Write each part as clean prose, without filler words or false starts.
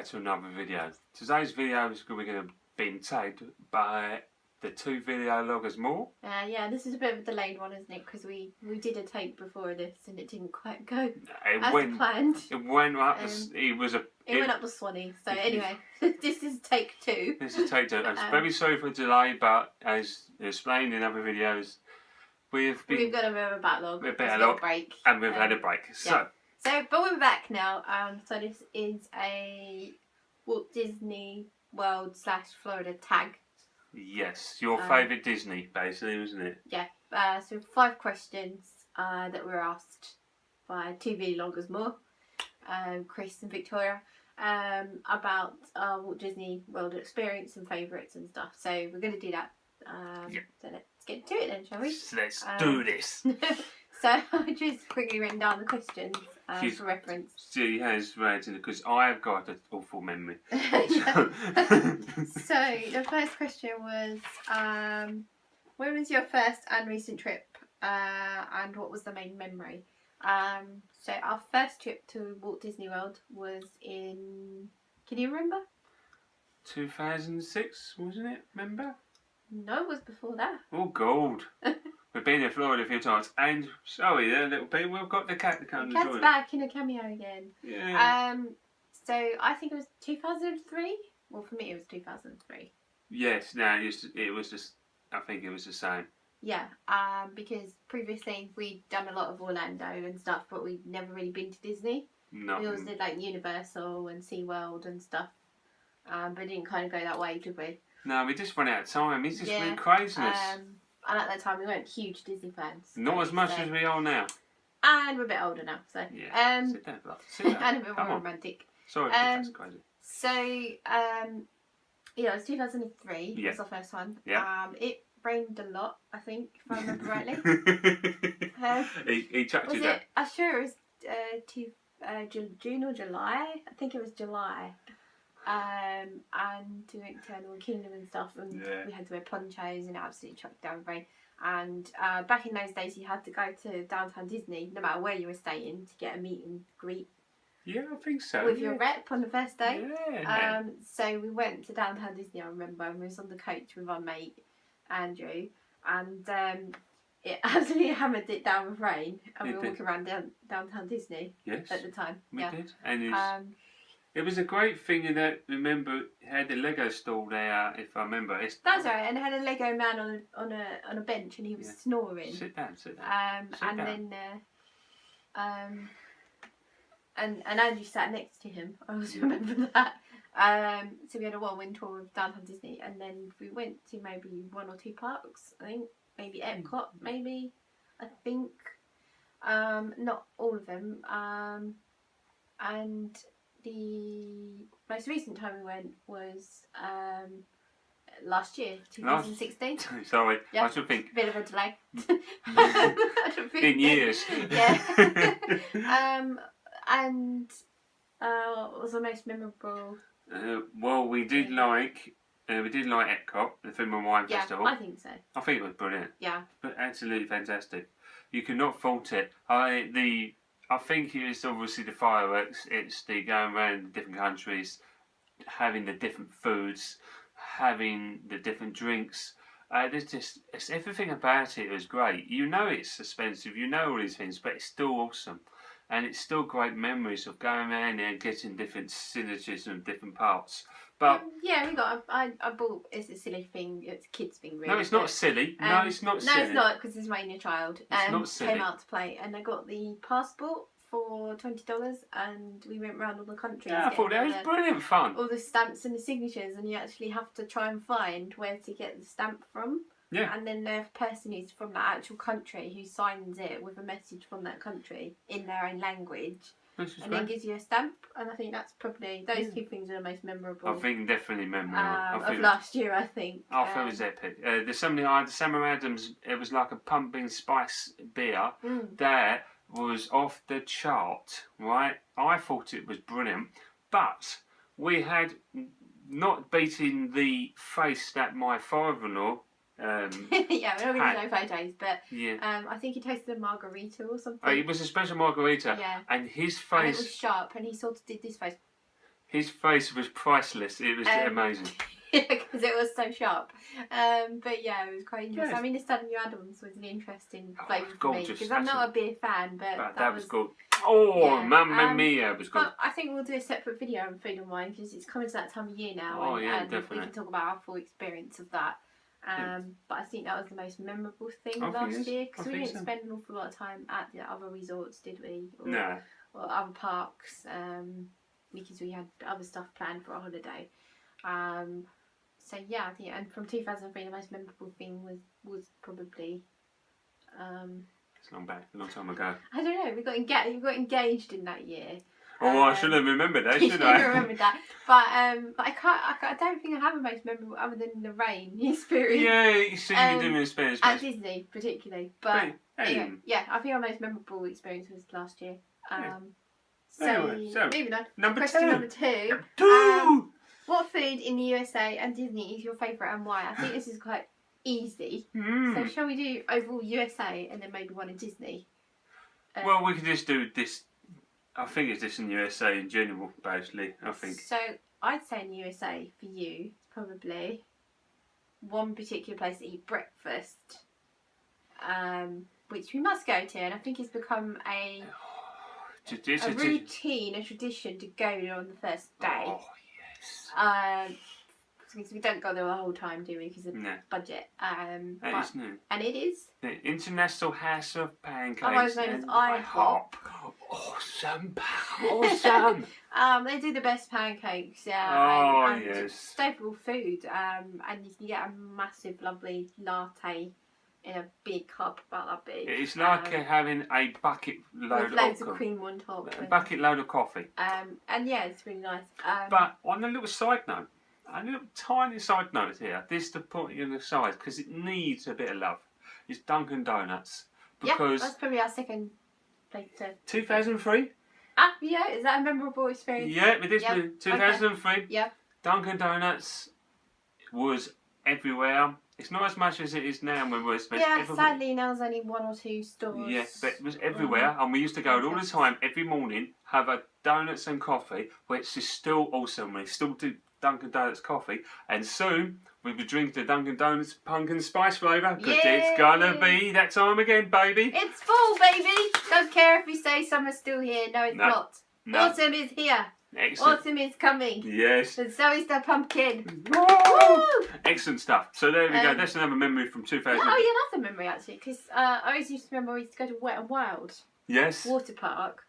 back to another video. Today's video is going to be tagged by the 2 video loggers more. Yeah, this is a bit of a delayed one, isn't it? Because we did a take before this and it didn't quite go as planned. It went up. It went up the Swanee. So anyway, this is take 2. This is take 2. I'm very sorry for the delay, but as explained in other videos, we've got a bit of a backlog. We've had a break, and we've had a break. Yeah. But we're back now. So this is a Walt Disney World / Florida tag. Yes, your favourite Disney, basically, wasn't it? Yeah. So 5 questions that were asked by 2 vloggers more, Chris and Victoria, about Walt Disney World experience and favourites and stuff. So we're going to do that. So let's get to it then, shall we? Let's do this. So I just quickly written down the questions for reference. She has rated because I've got an awful memory. So the first question was, where was your first and recent trip, and what was the main memory? So our first trip to Walt Disney World was in, can you remember? 2006, wasn't it? Remember? No, it was before that. Oh, gold. We've been in Florida a few times, and sorry there, little people, we've got the cat to come to join us. Cat's back in a cameo again. Yeah. So I think it was 2003. Well, for me it was 2003. Yes, no, it was just, I think it was the same. Yeah, because previously we'd done a lot of Orlando and stuff, but we'd never really been to Disney. No. We always did like Universal and SeaWorld and stuff, but it didn't kind of go that way, did we? No, we just ran out of time. It's just really craziness. And at that time we weren't huge Disney fans. Not as much as we are now. And we're a bit older now, so. Yeah. Sit down, love. Sit down. And a bit more romantic. Sorry, that's crazy. So, it was 2003. Yeah. Was our first one. Yeah. It rained a lot, I think, if I remember rightly. He chucked was you down. I'm sure it was June or July. I think it was July. And we went to Animal Kingdom and stuff, and we had to wear ponchos and absolutely chucked down with rain. And back in those days, you had to go to downtown Disney, no matter where you were staying, to get a meet and greet. Yeah, I think so. With your rep on the first day. Yeah. So we went to downtown Disney, I remember, and we was on the coach with our mate, Andrew, and it absolutely hammered it down with rain, and we were walking around downtown Disney at the time. We did. And it was a great thing in that, remember, it had the Lego stall there, if I remember. That's right, and it had a Lego man on a bench, and he was snoring. Sit down. And Andrew sat next to him. I always remember that. So we had a whirlwind tour of downtown Disney, and then we went to maybe 1 or 2 parks. I think maybe Epcot, maybe. I think not all of them. And the most recent time we went was last year, 2016. Sorry, yeah. I should think. Bit of a delay. In years. Yeah. And what was the most memorable? Well, we did like Epcot, the Film and Wine Festival. I think so. I think it was brilliant. Yeah. But absolutely fantastic. You could not fault it. I think it's obviously the fireworks. It's the going around the different countries, having the different foods, having the different drinks. It's everything about it was great. You know it's expensive. You know all these things, but it's still awesome. And it's still great memories of going around there and getting different signatures and different parts. But yeah, we got. I bought. It's a silly thing. It's a kids thing, really. No, it's not silly. No, it's not silly. No, it's not, because it's my inner child. It's not silly. Came out to play, and I got the passport for $20, and we went round all the countries. Yeah, I thought that was brilliant fun. All the stamps and the signatures, and you actually have to try and find where to get the stamp from. Yeah. And then the person who's from that actual country who signs it with a message from that country in their own language. Then gives you a stamp, and I think that's probably those 2 things are the most memorable. I think definitely memorable. Of last year, I think. I thought it was epic. There's somebody I had, Summer Adams. It was like a pumpkin spice beer. That was off the chart, right? I thought it was brilliant, but we had not beaten the face that my father-in-law. Yeah, we're not going to show photos, but I think he tasted a margarita or something. It was a special margarita, and his face. And it was sharp, and he sort of did this face. His face was priceless. It was amazing. Yeah, because it was so sharp. But yeah, it was quite interesting. Yes. I mean, the Southern Adams was an interesting flavour for me Gorgeous. because I'm not a beer fan, but that was good. Oh, yeah. Mamma Mia, it was good. But I think we'll do a separate video on Food and Wine because it's coming to that time of year now, and definitely. we can talk about our full experience of that. But I think that was the most memorable thing last year because we didn't spend an awful lot of time at the other resorts, did we? No. Or other parks, because we had other stuff planned for our holiday. So yeah, I think, and from 2003, the most memorable thing was probably. It's long back, a long time ago. I don't know. We got engaged in that year. Oh, I should have remembered that, shouldn't I? I remembered that, but I can't. I don't think I have a most memorable other than the rain experience. Yeah, you see, you doing in Spain. At Disney, particularly, but anyway, yeah, I think our most memorable experience was last year. So moving on. Question number two. What food in the USA and Disney is your favourite and why? I think this is quite easy. So shall we do overall USA and then maybe one in Disney? Well, we can just do this. I think it's just in USA in general, basically. I think. So I'd say in the USA for you, probably one particular place to eat breakfast, which we must go to, and I think it's become a routine, a tradition to go on the first day. Oh yes. Because we don't go there the whole time, do we? Because of budget. And it is the International House of Pancakes. Otherwise known as IHOP. Awesome. They do the best pancakes. and yes. Staple food. And you can get a massive, lovely latte in a big cup, about that big. It's like having a bucket load with loads of cream on top. A bucket load of coffee. And yeah, it's really nice. But on a little side note, a little tiny side note here, this to put you on the side because it needs a bit of love. It's Dunkin' Donuts. Because that's probably our second place to. 2003. Yeah, is that a memorable experience? Yeah, with this 2003. Okay. Yeah. Dunkin' Donuts was everywhere. It's not as much as it is now when we're supposed to. Sadly now there's only one or two stores. Yes, but it was everywhere, and we used to go all the time, every morning, have a donuts and coffee, which is still awesome. We still do Dunkin' Donuts coffee, and soon we'll be drinking the Dunkin' Donuts pumpkin spice flavour because it's gonna be that time again, baby. It's fall, baby. Don't care if we say summer's still here. No, it's not. No. Autumn is here. Excellent. Autumn is coming. Yes. And so is the pumpkin. Woo! Excellent stuff. So there we go. That's another memory from 2000. Oh yeah, that's a memory actually, because I always used to remember we used to go to Wet and Wild. Yes. Water park.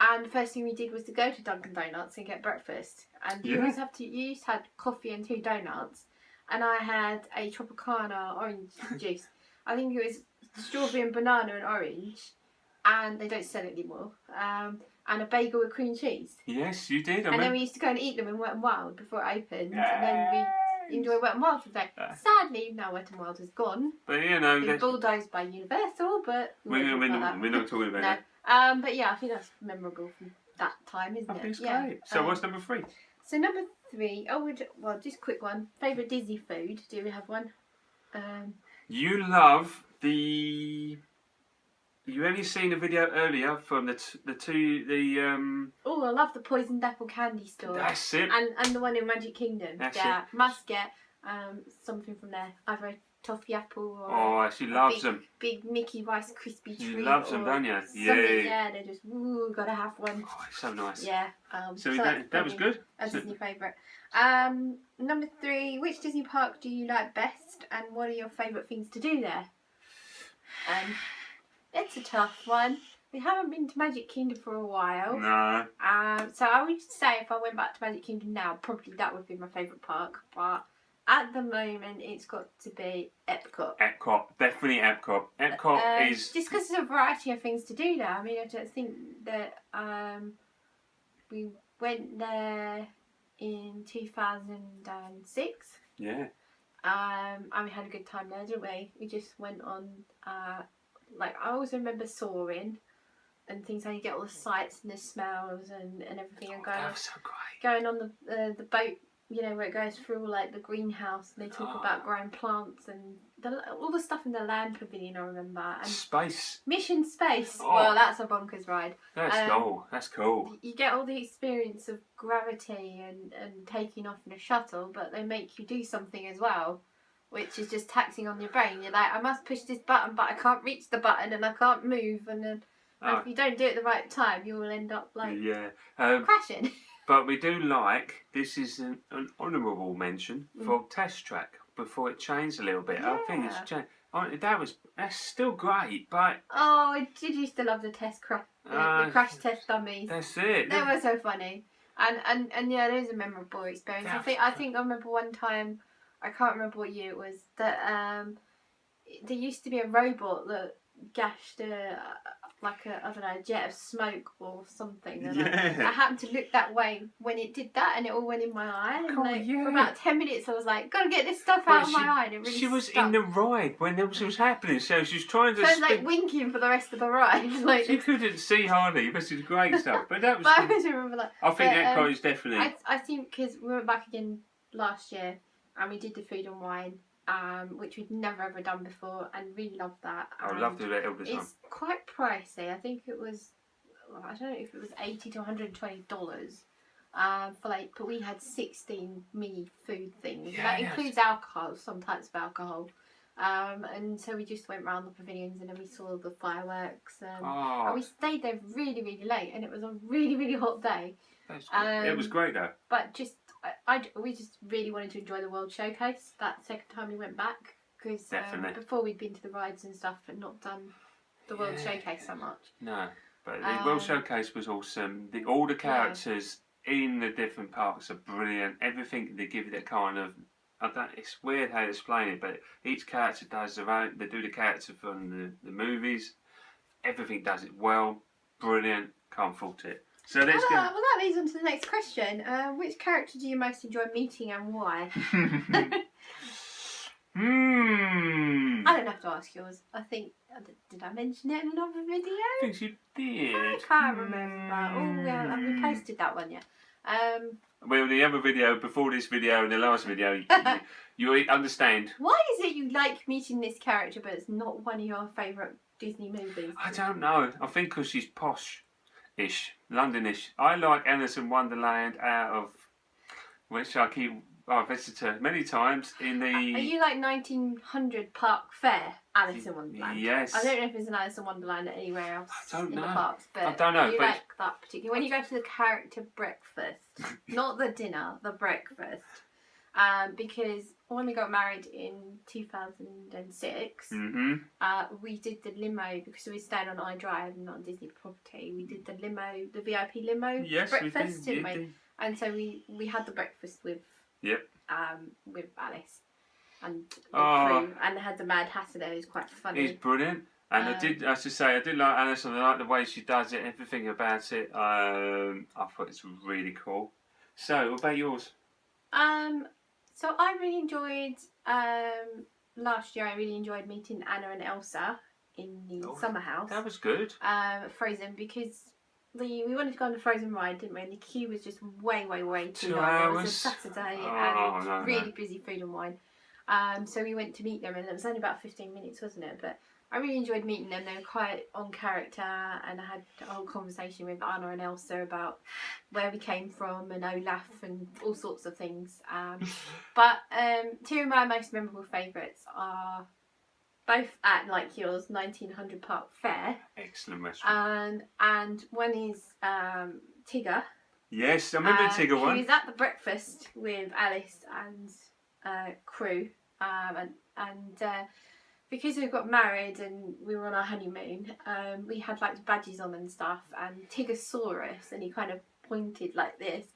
And the first thing we did was to go to Dunkin' Donuts and get breakfast. And you used to have coffee and 2 donuts. And I had a Tropicana orange juice. I think it was strawberry and banana and orange. And they don't sell it anymore. And a bagel with cream cheese. Yes, you did. And then we used to go and eat them in Wet and Wild before it opened. And then we enjoyed Wet and Wild for the day. Sadly, now Wet and Wild is gone. But you know, it's bulldozed by Universal, but we're not talking about that. But yeah, I think that's memorable from that time, isn't it? I think it's great. So what's number 3? So number 3, just a quick one. Favourite Disney food? Do we have one? You love the. You only seen a video earlier from Oh, I love the poisoned apple candy store. That's it. And the one in Magic Kingdom. That's it. Must get something from there. Either a toffee apple or she loves them. Big Mickey Rice Krispy treat. She loves them, don't you? Yeah, they're just gotta have one. Oh, it's so nice. Yeah. So that was good. A Disney favourite. Number 3, which Disney park do you like best, and what are your favourite things to do there? It's a tough one. We haven't been to Magic Kingdom for a while. No. So I would say if I went back to Magic Kingdom now, probably that would be my favourite park. But at the moment, it's got to be Epcot. Epcot, definitely Epcot. Epcot is just because there's a variety of things to do there. I mean, I don't think that we went there in 2006. Yeah. And we had a good time there, didn't we? We just went on. I always remember soaring and things how you get all the sights and the smells and everything. And that was so great. Going on the boat you know, where it goes through all, like the greenhouse and they talk about growing plants and all the stuff in the land pavilion. I remember. And Space. Mission Space. Oh. Well, that's a bonkers ride. That's cool. That's cool. You get all the experience of gravity and taking off in a shuttle, but they make you do something as well, which is just taxing on your brain. You're like, I must push this button, but I can't reach the button and I can't move. And then if you don't do it at the right time, you will end up like crashing. But we do like, this is an honourable mention for Test Track before it changed a little bit. Yeah. I think it's changed. That's still great, but... Oh, I did used to love the the crash test dummies. That's it. They were so funny. And yeah, those are memorable experience. I think I remember one time, I can't remember what year it was, that there used to be a robot that gashed a jet of smoke or something. And I happened to look that way when it did that, and it all went in my eye. And for about 10 minutes, I was like, "Gotta get this stuff out of my eye." And it really she was stuck. in the ride when this was happening, so she was trying to. So I was like winking for the rest of the ride. Like she couldn't see hardly, but it was great stuff. But that was. But I always remember that. I think that car is definitely. I think because we went back again last year, and we did the food and wine. Which we'd never ever done before, and really loved that. I would love to do that all the time. It's quite pricey. I think it was, I don't know if it was $80 to $120 for like, but we had 16 mini food things. Yeah, that includes alcohol, some types of alcohol. And so we just went round the pavilions and then we saw the fireworks. And we stayed there really, really late, and it was a really, really hot day. It was great though. But just. We just really wanted to enjoy the World Showcase that second time we went back, because before we'd been to the rides and stuff but not done the World Showcase so much. No, but the World Showcase was awesome. All the characters in the different parks are brilliant. Everything they give you that kind of, it's weird how to explain it, but each character does their own. They do the character from the movies. Everything does it well, brilliant. Can't fault it. So let's go. Well, that leads on to the next question. Which character do you most enjoy meeting and why? I don't have to ask yours. I think, did I mention it in another video? I think you did. I can't remember. Oh, yeah, we posted that one, yeah. Well, the other video, before this video and the last video, you understand. Why is it you like meeting this character but it's not one of your favourite Disney movies? I don't know. I think because she's posh-ish, Londonish. I like Alice in Wonderland, out of which I visited many times in the... Are you like 1900 Park Fair, Alice in Wonderland? Yes. I don't know if there's an Alice in Wonderland anywhere else in the parks, but I don't know, you like that particular... When you go to the character breakfast, not the dinner, the breakfast, because when we got married in 2006, we did the limo, because we stayed on iDrive, not on Disney property. We did the limo, the VIP limo breakfast, didn't we? And so we had the breakfast with Alice and the crew, and had the Mad Hatter there, who's quite funny. He's brilliant. And I did like Alice, and I like the way she does it, everything about it. I thought it's really cool. So, what about yours? So I really enjoyed, last year I really enjoyed meeting Anna and Elsa in the summer house. That was good. Frozen, because we wanted to go on the Frozen ride, didn't we? And the queue was just way too 2 long. hours. It was a Saturday and really busy food and wine. So we went to meet them, and it was only about 15 minutes, wasn't it? But I really enjoyed meeting them. They were quite on character, and I had a whole conversation with Anna and Elsa about where we came from and Olaf and all sorts of things. But two of my most memorable favourites are both at, like yours, 1900 Park Fair. Excellent restaurant. And one is Tigger. Yes, I remember the Tigger one. He was at the breakfast with Alice and crew, and because we got married and we were on our honeymoon, we had like badges on and stuff, and Tigger saw us and he kind of pointed like this,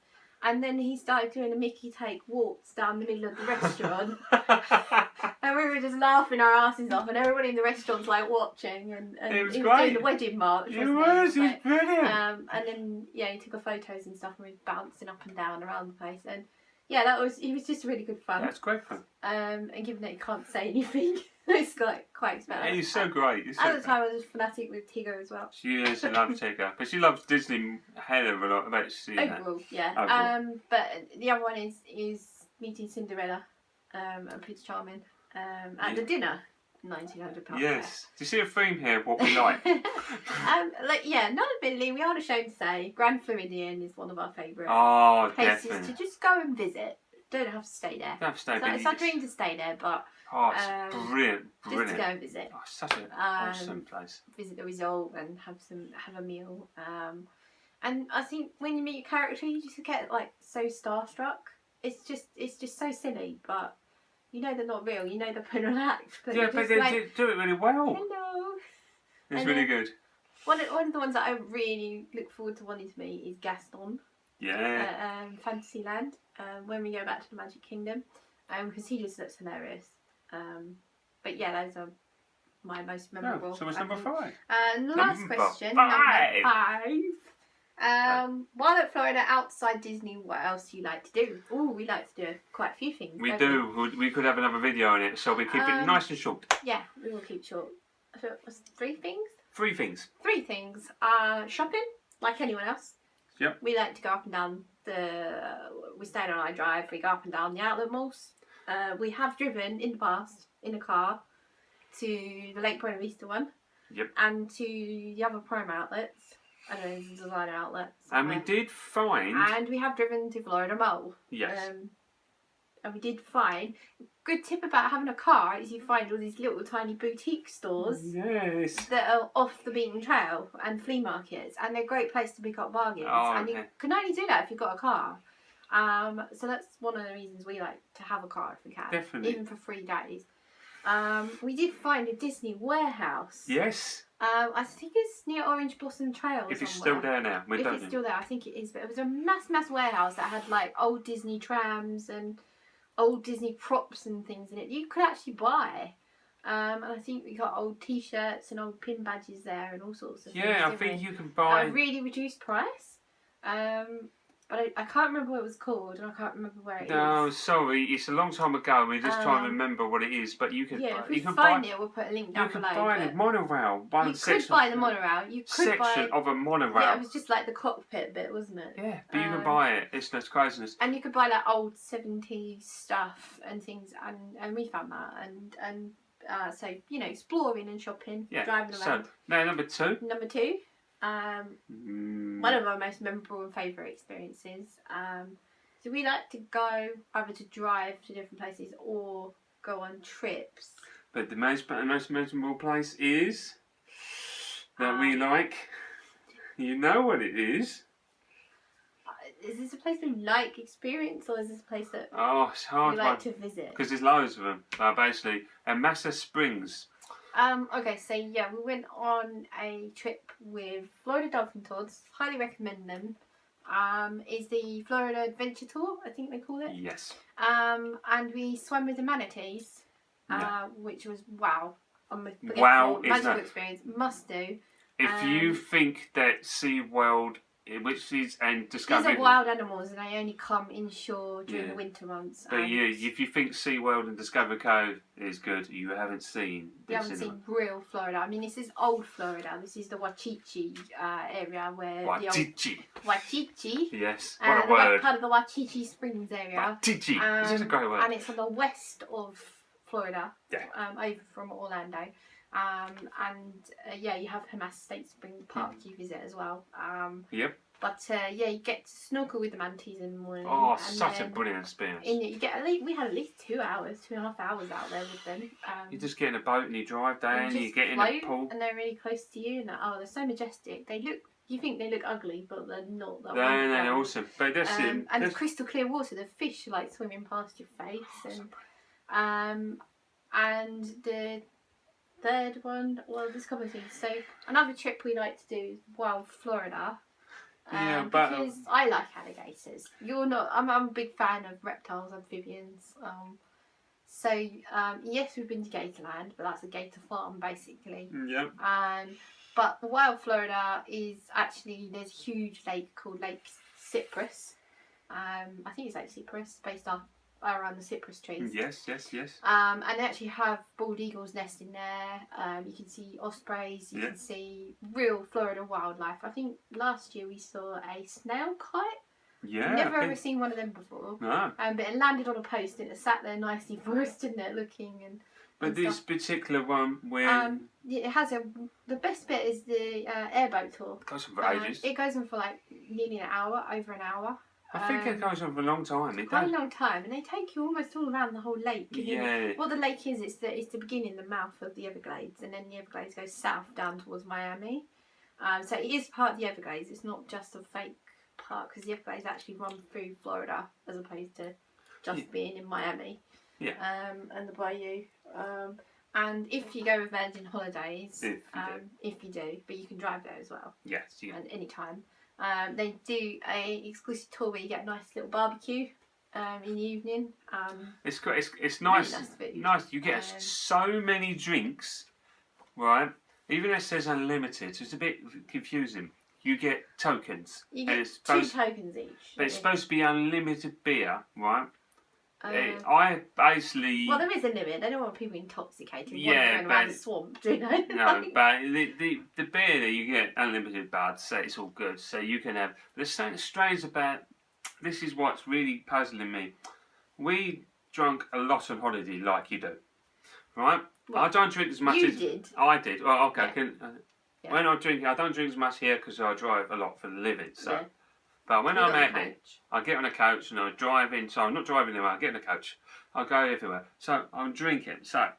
and then he started doing a Mickey take walks down the middle of the restaurant. And we were just laughing our asses off, and everybody in the restaurant's like watching, and it was he great. was doing the wedding march. It was brilliant. And then he took our photos and stuff, and we was bouncing up and down around the place, and It was just really good fun. That's great fun. And given that you can't say anything, it's quite expensive. Yeah, he's so great. At the time, I was fanatic with Tigger as well. She loves Tigger, but she loves Disney hell of a lot. About Overall, yeah. Overall. But the other one is meeting Cinderella and Prince Charming at the dinner. £1,900. Yes. Do you see a theme here of what we like? Not admittedly, we aren't ashamed to say Grand Floridian is one of our favourite places definitely. to just go and visit. Don't have to stay there. Don't have to stay there. It's our dream to stay there, but it's brilliant. just to go and visit. Oh, such an awesome place. Visit the resort and have a meal. And I think when you meet your character, you just get like so starstruck. It's just so silly, but you know they're not real. You know they're putting on an act. But Yeah, but they do it really well. Hello. It's really good. One of the ones that I really look forward to wanting to meet is Gaston. Yeah. Fantasyland. When we go back to the Magic Kingdom, because he just looks hilarious. But yeah, those are my most memorable. Oh, so it's number 5. And the last question, number 5. While at Florida, outside Disney, what else do you like to do? Oh, we like to do quite a few things. We do. We could have another video on it, so we keep it nice and short. Yeah, we will keep short. So it was 3 things? 3 things. 3 things. Shopping, like anyone else. Yep. We like to go up and down we stay on our drive, we go up and down the outlet malls. We have driven in the past in a car to the Lake Buena Vista one. Yep. And to the other Prime outlets. I don't know, there's a designer outlet somewhere. And we did find... And we have driven to Florida Mall. Yes. And we did find... Good tip about having a car is you find all these little tiny boutique stores. Yes. That are off the beaten trail and flea markets. And they're a great place to pick up bargains. And you can only do that if you've got a car. So that's one of the reasons we like to have a car if we can. Definitely. Even for 3 days. We did find a Disney warehouse. Yes. I think it's near Orange Blossom Trail. If it's still there now, if it's still there, I think it is. But it was a mass warehouse that had like old Disney trams and old Disney props and things in it. You could actually buy. And I think we got old T-shirts and old pin badges there and all sorts of things. Yeah, I think you can buy at a really reduced price. But I can't remember what it was called, and I can't remember where it is. No, sorry, it's a long time ago. We're just trying to remember what it is. But you can. Yeah, if we you can find buy, it, we'll put a link down below. You can buy the monorail. You could buy the monorail. You could buy of a monorail. Yeah, it was just like the cockpit bit, wasn't it? Yeah, but you can buy it. It's no craziness. And you could buy like old 70s stuff and things, and we found that, and so you know, exploring and shopping, driving around. So now number 2. Number 2. One of our most memorable and favourite experiences. So we like to go either to drive to different places or go on trips. But the most memorable place is that we like. You know what it is. Is this a place we like experience, or is this a place that it's hard we like to visit? Because there's loads of them. Basically, Massa Springs. Okay, so yeah, we went on a trip with Florida Dolphin Tours. Highly recommend them. Is the Florida Adventure Tour, I think they call it. Yes. And we swam with the manatees, which was wow. Magical experience. Must do. If you think that SeaWorld, which is and Discovery, these are wild animals and they only come inshore during the winter months. But yeah, if you think SeaWorld and Discovery Cove is good, you haven't seen. You haven't seen real Florida. I mean, this is old Florida. This is the Wachichi area where Wachichi. Yes, what a word. Part of the Wachichi Springs area. Wachichi. This is a great word. And it's on the west of Florida. Yeah. Over from Orlando. You have Hamas State Springs Park you visit as well. Yep. But you get to snorkel with the manatees in the morning. Oh, such a brilliant experience. We had at least 2.5 hours out there with them. You just get in a boat and you drive down, you get in a pool. And they're really close to you, and they're so majestic. You think they look ugly, but they're not that No, they're awesome. But that's it. And it's crystal clear water. The fish are like swimming past your face. And the third one, well, there's a couple of things. So another trip we like to do is Wild Florida. Because I like alligators. You're not. I'm a big fan of reptiles, amphibians. Yes, we've been to Gatorland, but that's a gator farm basically. Yep. But the Wild Florida is actually, there's a huge lake called Lake Cypress, I think it's like cypress, based off around the cypress trees. Yes. And they actually have bald eagles nesting there. You can see ospreys. You can see real Florida wildlife. I think last year we saw a snail kite. Yeah. Never ever seen one of them before. No. But it landed on a post and it sat there nicely for us, didn't it, looking and. But this particular one, where it has the best bit is the airboat tour. It goes on for ages. It goes on for like nearly an hour, over an hour. I think it goes on for a long time. Quite a long time, and they take you almost all around the whole lake. Yeah. What the lake is, it's the beginning, the mouth of the Everglades, and then the Everglades goes south down towards Miami. So it is part of the Everglades. It's not just a fake park, because the Everglades actually run through Florida as opposed to just being in Miami. Yeah. And the bayou. And if you go with Virgin Holidays, if you do, but you can drive there as well. Yes, you can. At any time. They do a exclusive tour where you get a nice little barbecue in the evening. It's great. It's nice. Really nice. You get so many drinks, right? Even though it says unlimited, so it's a bit confusing. You get tokens. You get 2 tokens each. But it's supposed to be unlimited beer, right? I basically... Well, there is a limit. They don't want people intoxicated wandering around the swamp, do they? No, but the beer that you get unlimited bud, so it's all good. So you can have... There's something strange about... This is what's really puzzling me. We drunk a lot on holiday like you do, right? Well, I don't drink as much as... did. I did. Well, okay. Yeah. When I'm drinking, I don't drink as much here because I drive a lot for the living, so... Yeah. But when I'm out there, I get on a coach and I drive in. So I'm not driving anywhere. I get in a coach. I go everywhere. So I'm drinking. So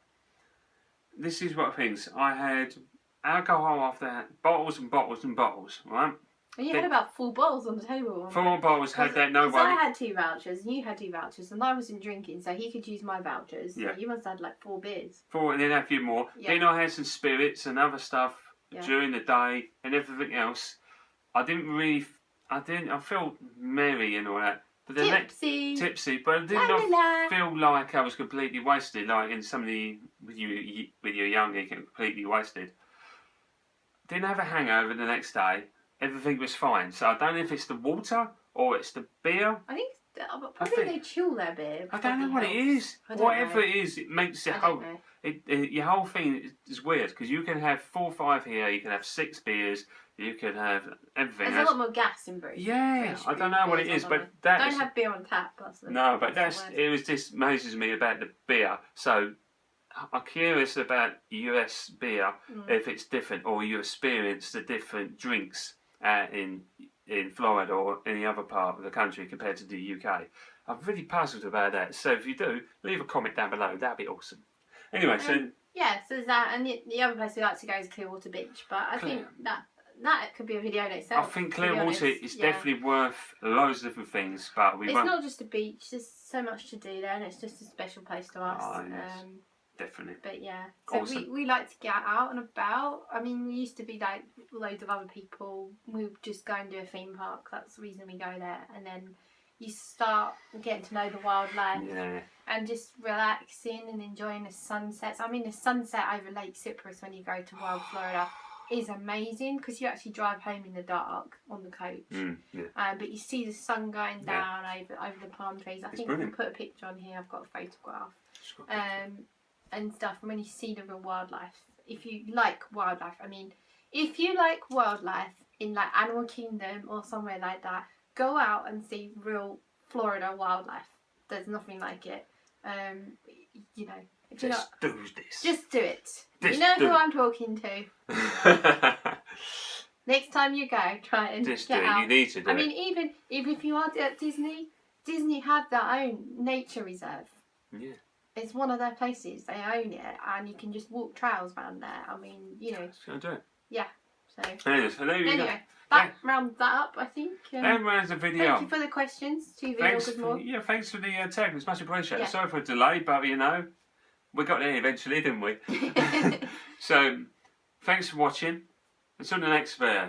this is what things. I had alcohol off that, bottles and bottles and bottles, right? And you had about 4 bottles on the table. 4 bottles had that, no worry. worry. I had 2 vouchers and you had 2 vouchers and I wasn't drinking, so he could use my vouchers. Yeah. You must have had like 4 beers. 4 and then a few more. Yeah. Then I had some spirits and other stuff during the day and everything else. I felt merry and all that. But tipsy, but I did not feel like I was completely wasted. Like in some of the when you're younger, you get completely wasted. Didn't have a hangover the next day. Everything was fine. So I don't know if it's the water or it's the beer. I think probably they chill their beer. I don't know what it is. Whatever it is, it makes your whole thing is weird because you can have 4 or 5 here. You can have 6 beers. You can have everything. There's a lot more gas in British. Yeah, I don't know what it is, but that don't have beer on tap. It was just amazes me about the beer. So I'm curious about US beer, if it's different or you experience the different drinks in Florida or any other part of the country compared to the UK. I'm really puzzled about that. So if you do, leave a comment down below. That'd be awesome. Anyway, so there's that, and the other place we like to go is Clearwater Beach, but I think that could be a video in itself. I think Clearwater is definitely worth loads of different things, but it's not just a beach. There's so much to do there, and it's just a special place to us. Oh, yes. Definitely. But yeah, so awesome. we like to get out and about. I mean, we used to be like loads of other people. We would just go and do a theme park. That's the reason we go there. And then you start getting to know the wildlife and just relaxing and enjoying the sunsets. I mean, the sunset over Lake Cypress when you go to Wild Florida is amazing because you actually drive home in the dark on the coach. But you see the sun going down over the palm trees. I think we'll put a picture on here. I've got a photograph. And stuff. And when you see the real wildlife, if you like wildlife, I mean, if you like wildlife in like Animal Kingdom or somewhere like that, go out and see real Florida wildlife. There's nothing like it. You know. Just do this. Just do it. You know who I'm talking to. Next time you go, try and just get out. You need to do I mean, even if you are at Disney have their own nature reserve. Yeah. It's one of their places. They own it, and you can just walk trails around there. I mean, you know. Let's go do it. Yeah. So. Anyway, that rounds that up, I think. That rounds the video. Thank you for the questions. 2 videos more. Yeah, thanks for the tag. It's much appreciated. Sorry for the delay, but you know, we got there eventually, didn't we? So, thanks for watching. Until the next video.